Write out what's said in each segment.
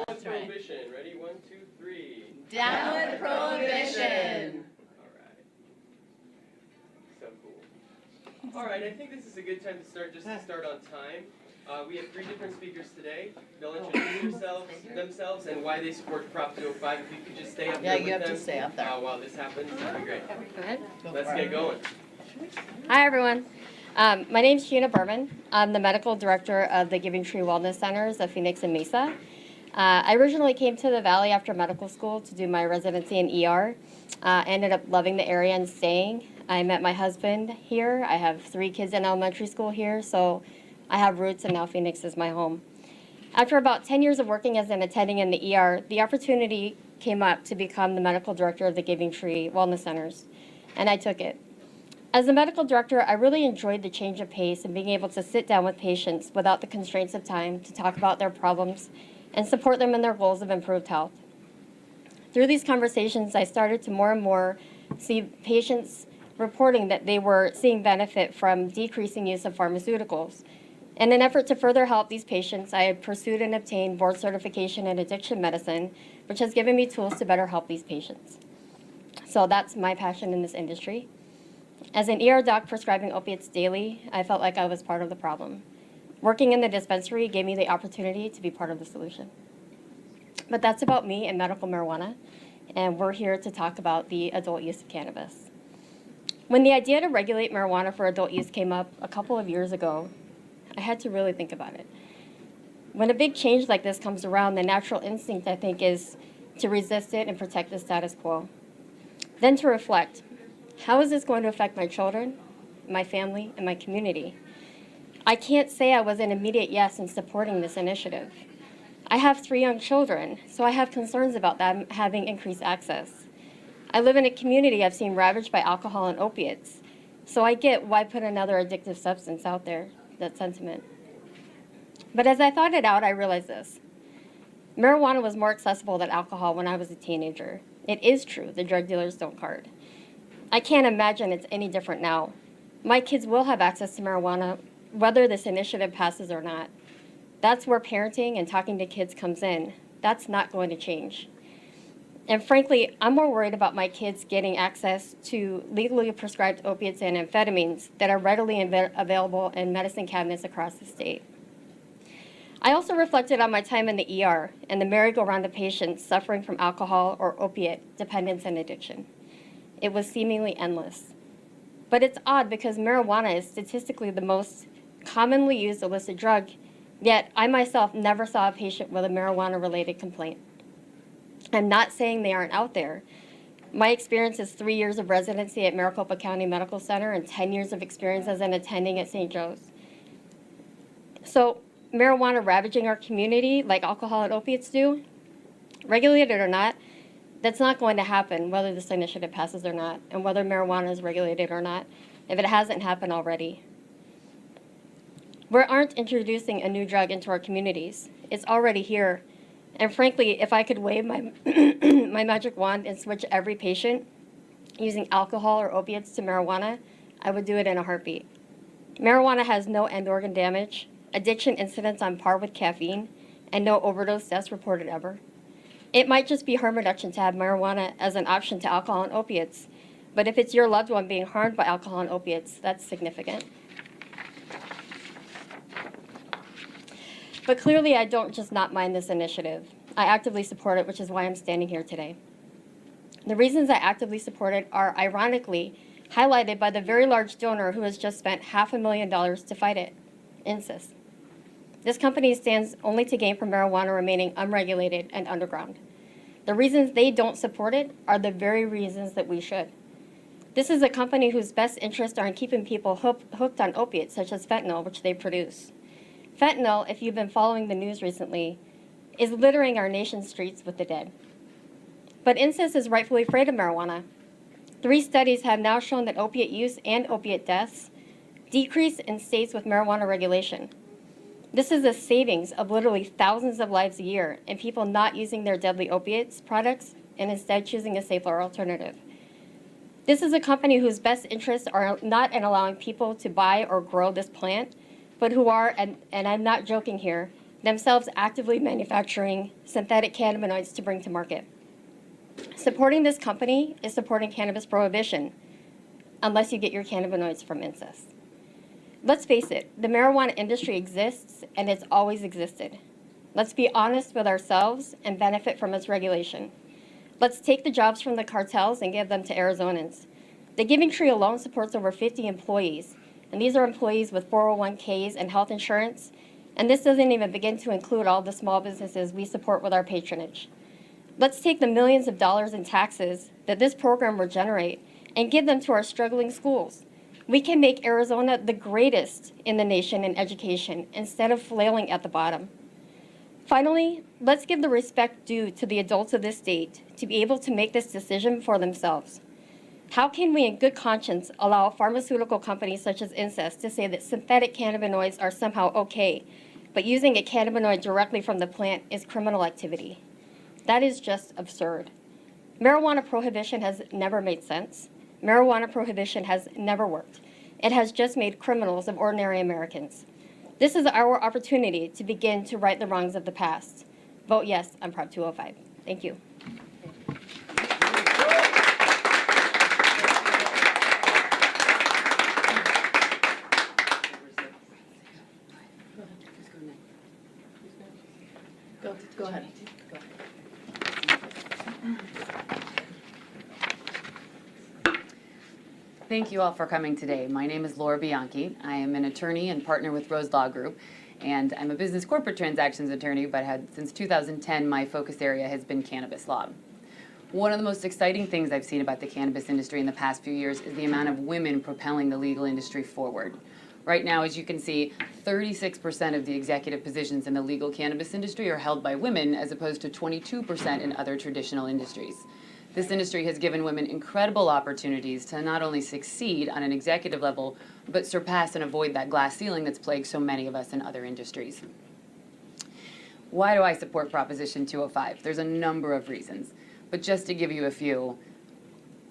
with prohibition. Ready? 1, 2, 3. Down with prohibition. All right. So cool. All right, I think this is a good time to start, just to start on time. We have 3 different speakers today. They'll introduce themselves and why they support Prop 205. If you could just stay up there with them. Yeah, you have to stay up there. While this happens, that'd be great. Go ahead. Let's get going. Hi, everyone. My name is Gina. I'm the medical director of the Giving Tree Wellness Centers of Phoenix and Mesa. I originally came to the Valley after medical school to do my residency in ER. Ended up loving the area and staying. I met my husband here. I have 3 kids in elementary school here, so I have roots, and now Phoenix is my home. After about 10 years of working as an attending in the ER, the opportunity came up to become the medical director of the Giving Tree Wellness Centers, and I took it. As a medical director, I really enjoyed the change of pace and being able to sit down with patients without the constraints of time to talk about their problems and support them in their goals of improved health. Through these conversations, I started to more and more see patients reporting that they were seeing benefit from decreasing use of pharmaceuticals. In an effort to further help these patients, I have pursued and obtained board certification in addiction medicine, which has given me tools to better help these patients. So that's my passion in this industry. As an ER doc prescribing opiates daily, I felt like I was part of the problem. Working in the dispensary gave me the opportunity to be part of the solution. But that's about me and medical marijuana, and we're here to talk about the adult use of cannabis. When the idea to regulate marijuana for adult use came up a couple of years ago, I had to really think about it. When a big change like this comes around, the natural instinct, I think, is to resist it and protect the status quo. Then to reflect, how is this going to affect my children, my family, and my community? I can't say I was an immediate yes in supporting this initiative. I have 3 young children, so I have concerns about them having increased access. I live in a community I've seen ravaged by alcohol and opiates, so I get why put another addictive substance out there, that sentiment. But as I thought it out, I realized this. Marijuana was more accessible than alcohol when I was a teenager. It is true, the drug dealers don't card. I can't imagine it's any different now. My kids will have access to marijuana whether this initiative passes or not. That's where parenting and talking to kids comes in. That's not going to change. And frankly, I'm more worried about my kids getting access to legally prescribed opiates and amphetamines that are readily available in medicine cabinets across the state. I also reflected on my time in the ER and the merry-go-round of patients suffering from alcohol or opiate dependence and addiction. It was seemingly endless. But it's odd because marijuana is statistically the most commonly used illicit drug, yet I myself never saw a patient with a marijuana-related complaint. I'm not saying they aren't out there. My experience is 3 years of residency at Maricopa County Medical Center and 10 years of experience as an attending at St. Joe's. So marijuana ravaging our community like alcohol and opiates do, regulated or not, that's not going to happen whether this initiative passes or not, and whether marijuana is regulated or not, if it hasn't happened already. We aren't introducing a new drug into our communities. It's already here. And frankly, if I could wave my, my magic wand and switch every patient using alcohol or opiates to marijuana, I would do it in a heartbeat. Marijuana has no end organ damage, addiction incidents on par with caffeine, and no overdose deaths reported ever. It might just be harm reduction to have marijuana as an option to alcohol and opiates, but if it's your loved one being harmed by alcohol and opiates, that's significant. But clearly, I don't just not mind this initiative. I actively support it, which is why I'm standing here today. The reasons I actively support it are ironically highlighted by the very large donor who has just spent $500,000 to fight it, INSYS. This company stands only to gain from marijuana remaining unregulated and underground. The reasons they don't support it are the very reasons that we should. This is a company whose best interests are in keeping people hooked on opiates such as fentanyl, which they produce. Fentanyl, if you've been following the news recently, is littering our nation's streets with the dead. But INSYS is rightfully afraid of marijuana. 3 studies have now shown that opiate use and opiate deaths decrease in states with marijuana regulation. This is a savings of literally thousands of lives a year and people not using their deadly opiates products and instead choosing a safer alternative. This is a company whose best interests are not in allowing people to buy or grow this plant, but who are, and I'm not joking here, themselves actively manufacturing synthetic cannabinoids to bring to market. Supporting this company is supporting cannabis prohibition, unless you get your cannabinoids from incest. Let's face it, the marijuana industry exists and it's always existed. Let's be honest with ourselves and benefit from its regulation. Let's take the jobs from the cartels and give them to Arizonans. The Giving Tree alone supports over 50 employees, and these are employees with 401ks and health insurance, and this doesn't even begin to include all the small businesses we support with our patronage. Let's take the millions of dollars in taxes that this program will generate and give them to our struggling schools. We can make Arizona the greatest in the nation in education instead of flailing at the bottom. Finally, let's give the respect due to the adults of this state to be able to make this decision for themselves. How can we in good conscience allow pharmaceutical companies such as Incest to say that synthetic cannabinoids are somehow okay, but using a cannabinoid directly from the plant is criminal activity? That is just absurd. Marijuana prohibition has never made sense. Marijuana prohibition has never worked. It has just made criminals of ordinary Americans. This is our opportunity to begin to right the wrongs of the past. Vote yes on Prop 205. Thank you. Go ahead. Thank you all for coming today. My name is Laura Bianchi. I am an attorney and partner with Rose Law Group, and I'm a business corporate transactions attorney, but since 2010, my focus area has been cannabis law. One of the most exciting things I've seen about the cannabis industry in the past few years is the amount of women propelling the legal industry forward. Right now, as you can see, 36% of the executive positions in the legal cannabis industry are held by women, as opposed to 22% in other traditional industries. This industry has given women incredible opportunities to not only succeed on an executive level, but surpass and avoid that glass ceiling that's plagued so many of us in other industries. Why do I support Proposition 205? There's a number of reasons, but just to give you a few,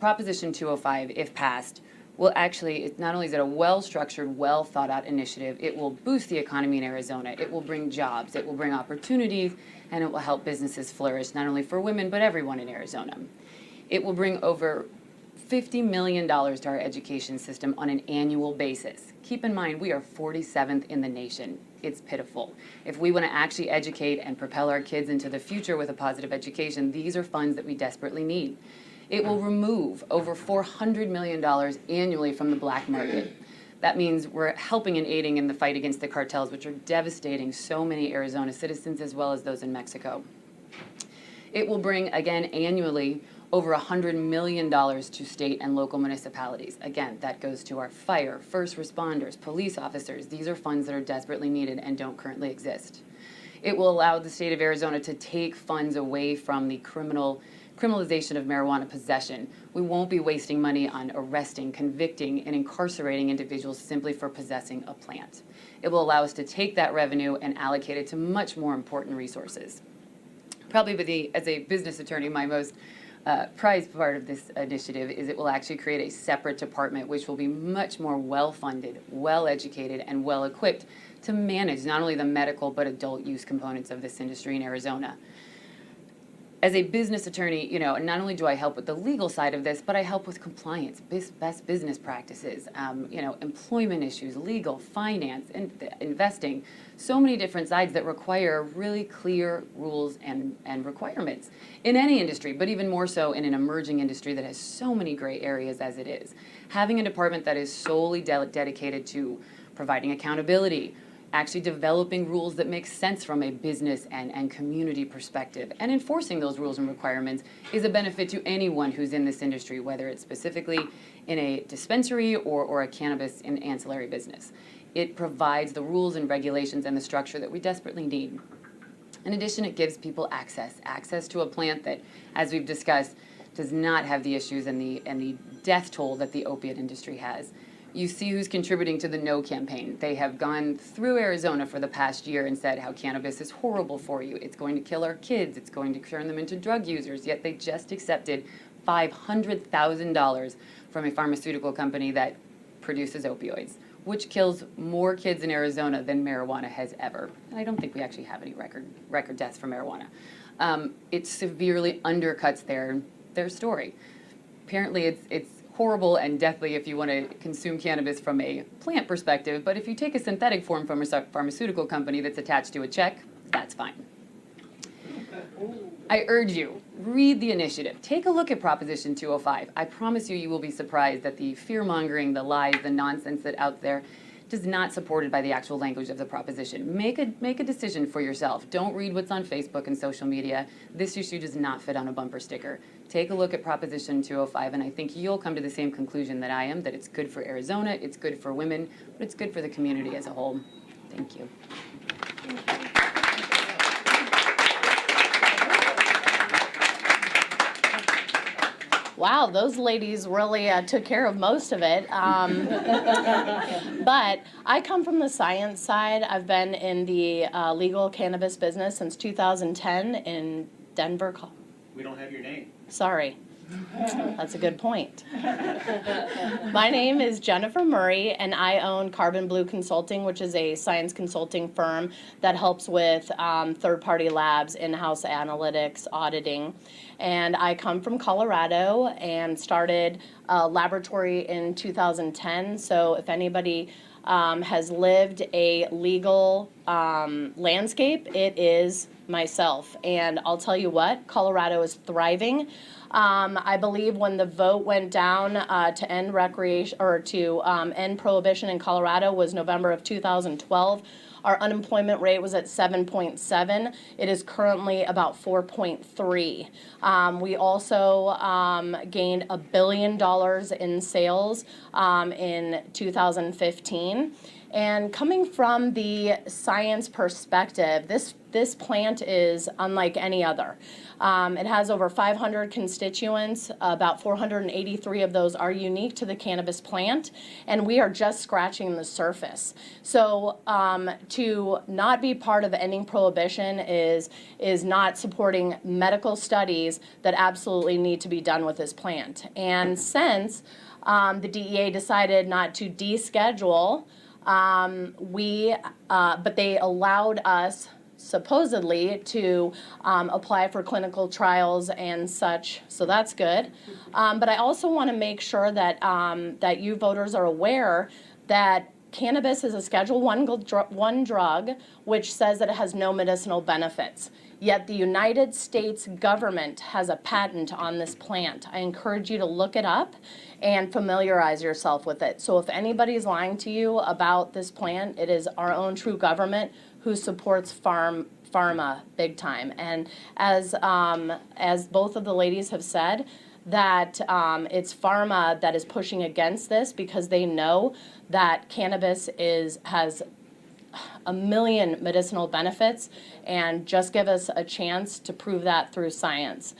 Proposition 205, if passed, will actually, not only is it a well-structured, well-thought-out initiative, it will boost the economy in Arizona, it will bring jobs, it will bring opportunities, and it will help businesses flourish, not only for women, but everyone in Arizona. It will bring over $50 million to our education system on an annual basis. Keep in mind, we are 47th in the nation. It's pitiful. If we want to actually educate and propel our kids into the future with a positive education, these are funds that we desperately need. It will remove over $400 million annually from the black market. That means we're helping and aiding in the fight against the cartels, which are devastating so many Arizona citizens as well as those in Mexico. It will bring, again, annually, over $100 million to state and local municipalities. Again, that goes to our fire, first responders, police officers. These are funds that are desperately needed and don't currently exist. It will allow the state of Arizona to take funds away from the criminalization of marijuana possession. We won't be wasting money on arresting, convicting, and incarcerating individuals simply for possessing a plant. It will allow us to take that revenue and allocate it to much more important resources. Probably as a business attorney, my most prized part of this initiative is it will actually create a separate department which will be much more well-funded, well-educated, and well-equipped to manage not only the medical but adult use components of this industry in Arizona. As a business attorney, not only do I help with the legal side of this, but I help with compliance, best business practices, employment issues, legal, finance, investing, so many different sides that require really clear rules and requirements in any industry, but even more so in an emerging industry that has so many gray areas as it is. Having a department that is solely dedicated to providing accountability, actually developing rules that make sense from a business and community perspective, and enforcing those rules and requirements is a benefit to anyone who's in this industry, whether it's specifically in a dispensary or a cannabis and ancillary business. It provides the rules and regulations and the structure that we desperately need. In addition, it gives people access to a plant that, as we've discussed, does not have the issues and the death toll that the opiate industry has. You see who's contributing to the No campaign. They have gone through Arizona for the past year and said how cannabis is horrible for you. It's going to kill our kids. It's going to turn them into drug users. Yet they just accepted $500,000 from a pharmaceutical company that produces opioids. which kills more kids in Arizona than marijuana has ever. And I don't think we actually have any record deaths from marijuana. It severely undercuts their story. Apparently, it's horrible and deathly if you want to consume cannabis from a plant perspective, but if you take a synthetic form from a pharmaceutical company that's attached to a check, that's fine. I urge you, read the initiative. Take a look at Proposition 205. I promise you, you will be surprised that the fear-mongering, the lies, the nonsense that's out there is not supported by the actual language of the proposition. Make a decision for yourself. Don't read what's on Facebook and social media. This issue does not fit on a bumper sticker. Take a look at Proposition 205, and I think you'll come to the same conclusion that I am, that it's good for Arizona, it's good for women, but it's good for the community as a whole. Thank you. Wow, those ladies really took care of most of it. But I come from the science side. I've been in the legal cannabis business since 2010 in Denver. We don't have your name. Sorry. That's a good point. My name is Jennifer Murray, and I own Carbon Blue Consulting, which is a science consulting firm that helps with third-party labs, in-house analytics, auditing. And I come from Colorado and started a laboratory in 2010. So if anybody has lived a legal landscape, it is myself. And I'll tell you what, Colorado is thriving. I believe when the vote went down to end recreation or to end prohibition in Colorado was November of 2012. Our unemployment rate was at 7.7. It is currently about 4.3. We also gained $1 billion in sales in 2015. And coming from the science perspective, this plant is unlike any other. It has over 500 constituents. About 483 of those are unique to the cannabis plant, and we are just scratching the surface. So to not be part of ending prohibition is not supporting medical studies that absolutely need to be done with this plant. And since the DEA decided not to deschedule, but they allowed us supposedly to apply for clinical trials and such, so that's good. But I also want to make sure that that you voters are aware that cannabis is a Schedule I drug, which says that it has no medicinal benefits. Yet the United States government has a patent on this plant. I encourage you to look it up and familiarize yourself with it. So if anybody's lying to you about this plant, it is our own true government who supports pharma big time. And as both of the ladies have said, that it's pharma that is pushing against this because they know that cannabis has a million medicinal benefits, and just give us a chance to prove that through science.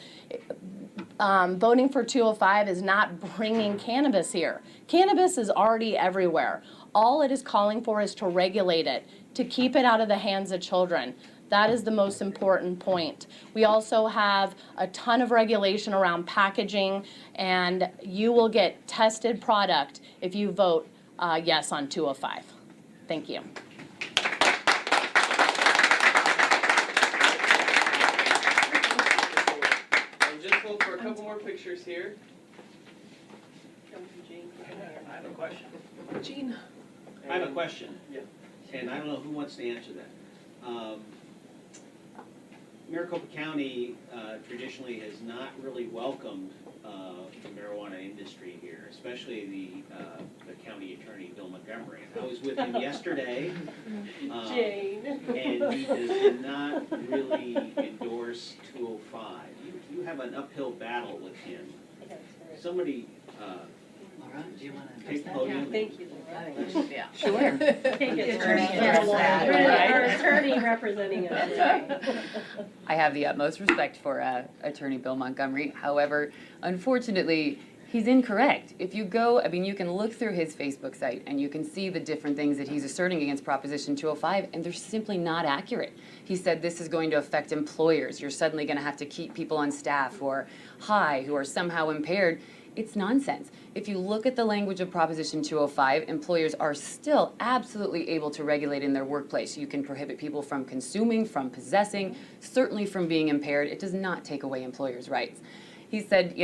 Voting for 205 is not bringing cannabis here. Cannabis is already everywhere. All it is calling for is to regulate it, to keep it out of the hands of children. That is the most important point. We also have a ton of regulation around packaging, and you will get tested product if you vote yes on 205. Thank you. Hold for a couple more pictures here. I have a question. Gina. I have a question. Yeah. And I don't know who wants to answer that. Maricopa County traditionally has not really welcomed the marijuana industry here, especially the county attorney, Bill Montgomery. I was with him yesterday, and he does not really endorse 205. You have an uphill battle with him. Somebody Laura, do you want to take the podium? Thank you. Yeah. Sure. Our attorney representing us. I have the utmost respect for Attorney Bill Montgomery. However, unfortunately, he's incorrect. If you go, I mean, you can look through his Facebook site and you can see the different things that he's asserting against Proposition 205, and they're simply not accurate. He said this is going to affect employers. You're suddenly going to have to keep people on staff who are high, who are somehow impaired. It's nonsense. If you look at the language of Proposition 205, employers are still absolutely able to regulate in their workplace. You can prohibit people from consuming, from possessing, certainly from being impaired. It does not take away employers' rights. He said,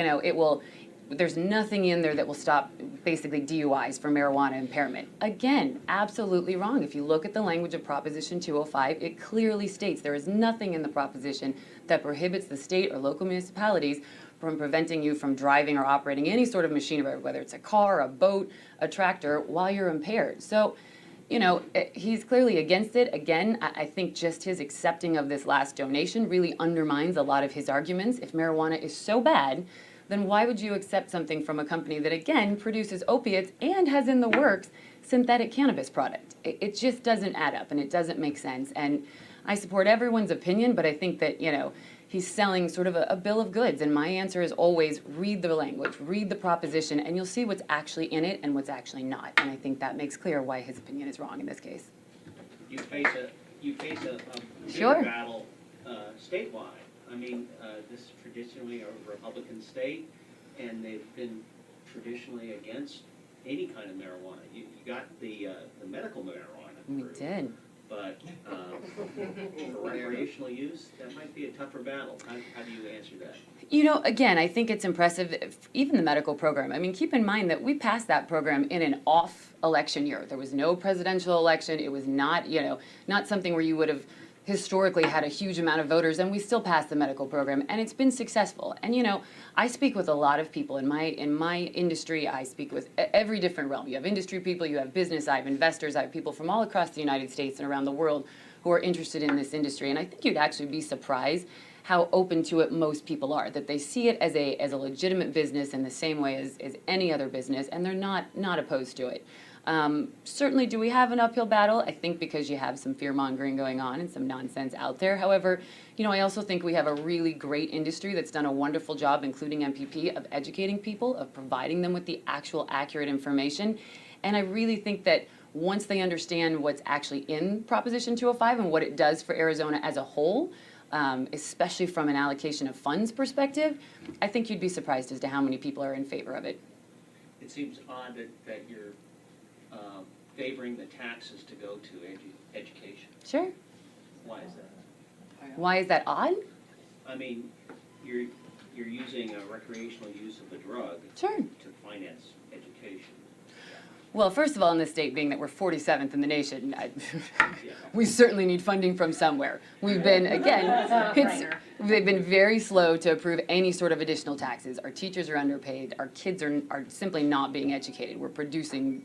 there's nothing in there that will stop basically DUIs for marijuana impairment. Again, absolutely wrong. If you look at the language of Proposition 205, it clearly states there is nothing in the proposition that prohibits the state or local municipalities from preventing you from driving or operating any sort of machinery, whether it's a car, a boat, a tractor, while you're impaired. So, he's clearly against it. Again, I think just his accepting of this last donation really undermines a lot of his arguments. If marijuana is so bad, then why would you accept something from a company that, again, produces opiates and has in the works synthetic cannabis product? It just doesn't add up, and it doesn't make sense. And I support everyone's opinion, but I think that, he's selling sort of a bill of goods. And my answer is always read the language, read the proposition, and you'll see what's actually in it and what's actually not. And I think that makes clear why his opinion is wrong in this case. You face a Sure. bigger battle statewide. I mean, this is traditionally a Republican state, and they've been traditionally against any kind of marijuana. You got the medical marijuana We approved, did. but for recreational use, that might be a tougher battle. How do you answer that? Again, I think it's impressive, even the medical program. I mean, keep in mind that we passed that program in an off-election year. There was no presidential election. It was not, not something where you would have historically had a huge amount of voters, and we still passed the medical program, and it's been successful. And I speak with a lot of people in my industry. I speak with every different realm. You have industry people, you have business, I have investors, I have people from all across the United States and around the world who are interested in this industry. And I think you'd actually be surprised how open to it most people are, that they see it as a legitimate business in the same way as any other business, and they're not opposed to it. Certainly, do we have an uphill battle? I think because you have some fear-mongering going on and some nonsense out there. However, I also think we have a really great industry that's done a wonderful job, including MPP, of educating people, of providing them with the actual accurate information. And I really think that once they understand what's actually in Proposition 205 and what it does for Arizona as a whole, especially from an allocation of funds perspective, I think you'd be surprised as to how many people are in favor of it. It seems odd that you're favoring the taxes to go to education. Sure. Why is that? Why is that odd? I mean, you're using a recreational use of a drug Sure. to finance education. Well, first of all, in this state, being that we're 47th in the nation, Yeah. we certainly need funding from somewhere. We've been, again, they've been very slow to approve any sort of additional taxes. Our teachers are underpaid. Our kids are simply not being educated. We're producing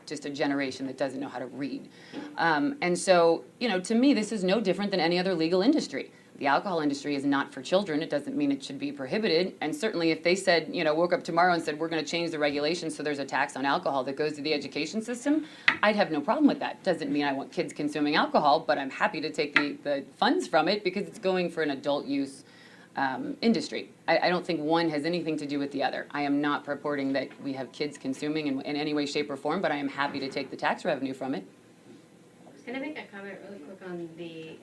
just a generation that doesn't know how to read. And so, to me, this is no different than any other legal industry. The alcohol industry is not for children. It doesn't mean it should be prohibited. And certainly if they said, woke up tomorrow and said, we're going to change the regulations so there's a tax on alcohol that goes to the education system, I'd have no problem with that. Doesn't mean I want kids consuming alcohol, but I'm happy to take the funds from it because it's going for an adult use industry. I don't think one has anything to do with the other. I am not purporting that we have kids consuming in any way, shape, or form, but I am happy to take the tax revenue from it. Can I make a comment really quick on the,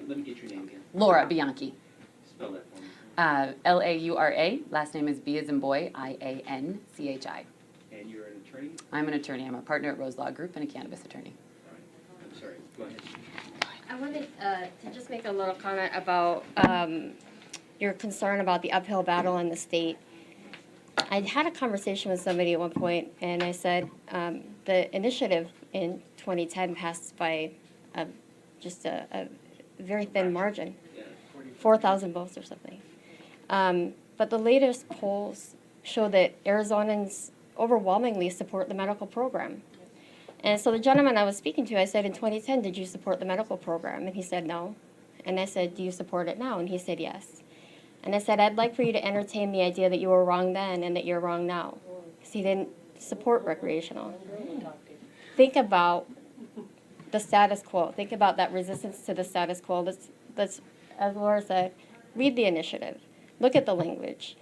Let me get your name again. Laura Bianchi. Spell that for me. Laura, last name is B as in boy, Ianchi. And you're an attorney? I'm an attorney. I'm a partner at Rose Law Group and a cannabis attorney. All right. I'm sorry. Go ahead. I wanted to just make a little comment about your concern about the uphill battle in the state. I had a conversation with somebody at one point, and I said the initiative in 2010 passed by just a very thin margin, Yeah. 4,000 votes or something. But the latest polls show that Arizonans overwhelmingly support the medical program. And so the gentleman I was speaking to, I said, in 2010, did you support the medical program? And he said, no. And I said, do you support it now? And he said, yes. And I said, I'd like for you to entertain the idea that you were wrong then and that you're wrong now. Because he didn't support recreational. Think about the status quo. Think about that resistance to the status quo. Let's, as Laura said, read the initiative. Look at the language.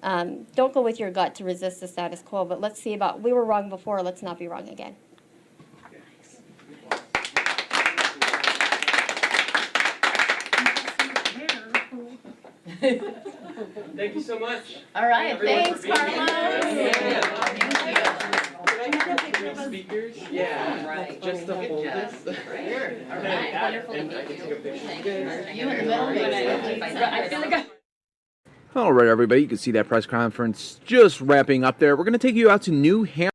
Don't go with your gut to resist the status quo, but let's see about, we were wrong before, let's not be wrong again. Thank you so much. All right, Everyone thanks, for being here. Carlos. Can I have three speakers? Yeah. Right. Just to hold this. Sure. All right, wonderful to And I meet can you. take a picture. You in the middle, I feel like All right, everybody, you can see that press conference just wrapping up there. We're going to take you out to New Hampshire.